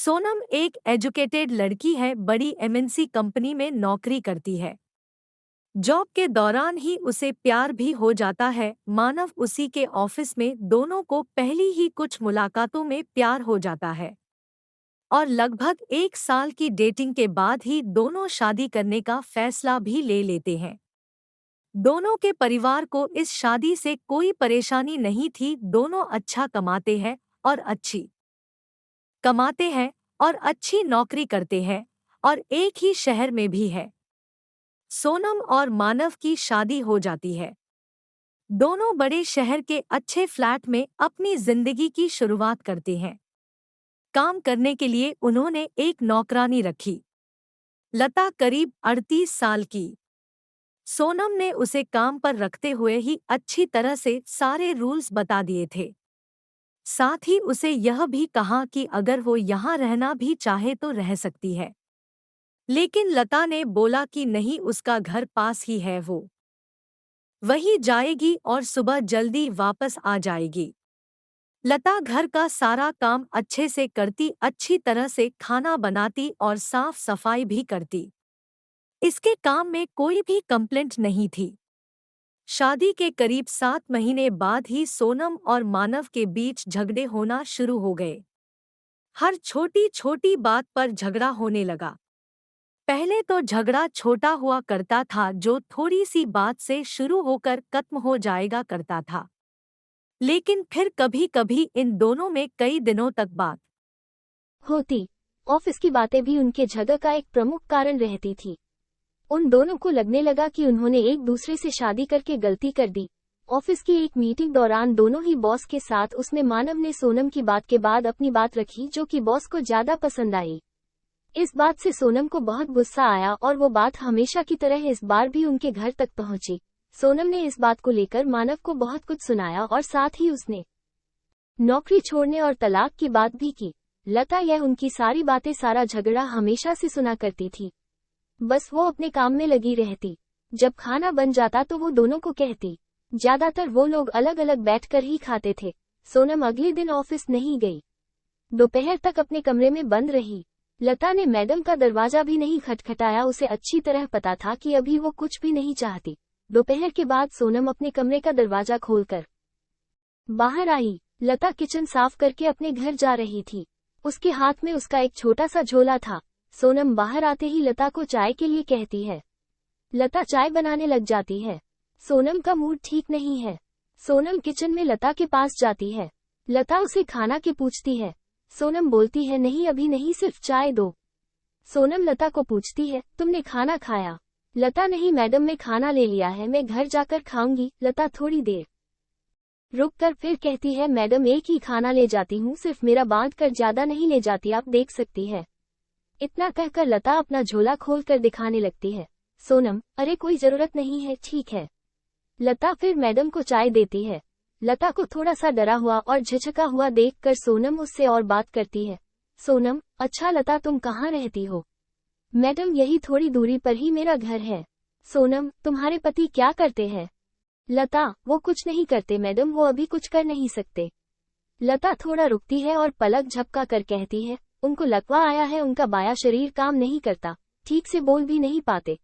सोनम एक एजुकेटेड लड़की है, बड़ी एमएनसी कंपनी में नौकरी करती है। जॉब के दौरान ही उसे प्यार भी हो जाता है। मानव उसी के ऑफिस में, दोनों को पहली ही कुछ मुलाकातों में प्यार हो जाता है और लगभग 1 साल की डेटिंग के बाद ही दोनों शादी करने का फैसला भी ले लेते हैं। दोनों के परिवार को इस शादी से कोई परेशानी नहीं थी। दोनों अच्छा कमाते हैं और अच्छी नौकरी करते हैं और एक ही शहर में भी है। सोनम और मानव की शादी हो जाती है। दोनों बड़े शहर के अच्छे फ्लैट में अपनी जिंदगी की शुरुआत करते हैं। काम करने के लिए उन्होंने एक नौकरानी रखी। लता करीब 38 साल की। सोनम ने उसे काम पर रखते हुए ही अच्छी तरह से सारे रूल्स बता दिए थे। साथ ही उसे यह भी कहा कि अगर वो यहाँ रहना भी चाहे तो रह सकती है। लेकिन लता ने बोला कि नहीं, उसका घर पास ही है, वो वहीं जाएगी और सुबह जल्दी वापस आ जाएगी। लता घर का सारा काम अच्छे से करती, अच्छी तरह से खाना बनाती और साफ सफाई भी करती। इसके काम में कोई भी कंप्लेंट नहीं थी। शादी के करीब 7 महीने बाद ही सोनम और मानव के बीच झगड़े होना शुरू हो गए। हर छोटी छोटी बात पर झगड़ा होने लगा। पहले तो झगड़ा छोटा हुआ करता था, जो थोड़ी सी बात से शुरू होकर खत्म हो जाएगा करता था। लेकिन फिर कभी कभी इन दोनों में कई दिनों तक बात होती। ऑफिस की बातें भी उनके झगड़े का एक प्रमुख कारण रहती थी। उन दोनों को लगने लगा कि उन्होंने एक दूसरे से शादी करके गलती कर दी। ऑफिस की एक मीटिंग दौरान दोनों ही बॉस के साथ उसमें मानव ने सोनम की बात के बाद अपनी बात रखी, जो कि बॉस को ज्यादा पसंद आई। इस बात से सोनम को बहुत गुस्सा आया और वो बात हमेशा की तरह इस बार भी उनके घर तक पहुंची। सोनम ने इस बात को लेकर मानव को बहुत कुछ सुनाया और साथ ही उसने नौकरी छोड़ने और तलाक की बात भी की। लता यह उनकी सारी बातें, सारा झगड़ा हमेशा से सुना करती थी। बस वो अपने काम में लगी रहती। जब खाना बन जाता तो वो दोनों को कहती। ज्यादातर वो लोग अलग अलग बैठकर ही खाते थे। सोनम अगले दिन ऑफिस नहीं गई। दोपहर तक अपने कमरे में बंद रही। लता ने मैडम का दरवाजा भी नहीं खटखटाया। उसे अच्छी तरह पता था कि अभी वो कुछ भी नहीं चाहती। दोपहर के बाद सोनम अपने कमरे का दरवाजा खोलकर बाहर आई। लता किचन साफ करके अपने घर जा रही थी। उसके हाथ में उसका एक छोटा सा झोला था। सोनम बाहर आते ही लता को चाय के लिए कहती है। लता चाय बनाने लग जाती है। सोनम का मूड ठीक नहीं है। सोनम किचन में लता के पास जाती है। लता उसे खाना के पूछती है। सोनम बोलती है, नहीं अभी नहीं, सिर्फ चाय दो। सोनम लता को पूछती है, तुमने खाना खाया? लता, नहीं मैडम, मैं खाना ले लिया है, मैं घर जाकर खाऊंगी। लता थोड़ी देर रुककर फिर कहती है, मैडम एक ही खाना ले जाती हूँ, सिर्फ मेरा बांध कर ज्यादा नहीं ले जाती, आप देख सकती है। इतना कहकर लता अपना झोला खोलकर दिखाने लगती है। सोनम, अरे कोई जरूरत नहीं है, ठीक है। लता फिर मैडम को चाय देती है। लता को थोड़ा सा डरा हुआ और झिझका हुआ देखकर सोनम उससे और बात करती है। सोनम, अच्छा लता, तुम कहाँ रहती हो? मैडम, यही थोड़ी दूरी पर ही मेरा घर है। सोनम, तुम्हारे पति क्या करते हैं? लता, वो कुछ नहीं करते मैडम, वो अभी कुछ कर नहीं सकते। लता थोड़ा रुकती है और पलक झपका कर कहती है, उनको लकवा आया है, उनका बायां शरीर काम नहीं करता, ठीक से बोल भी नहीं पाते।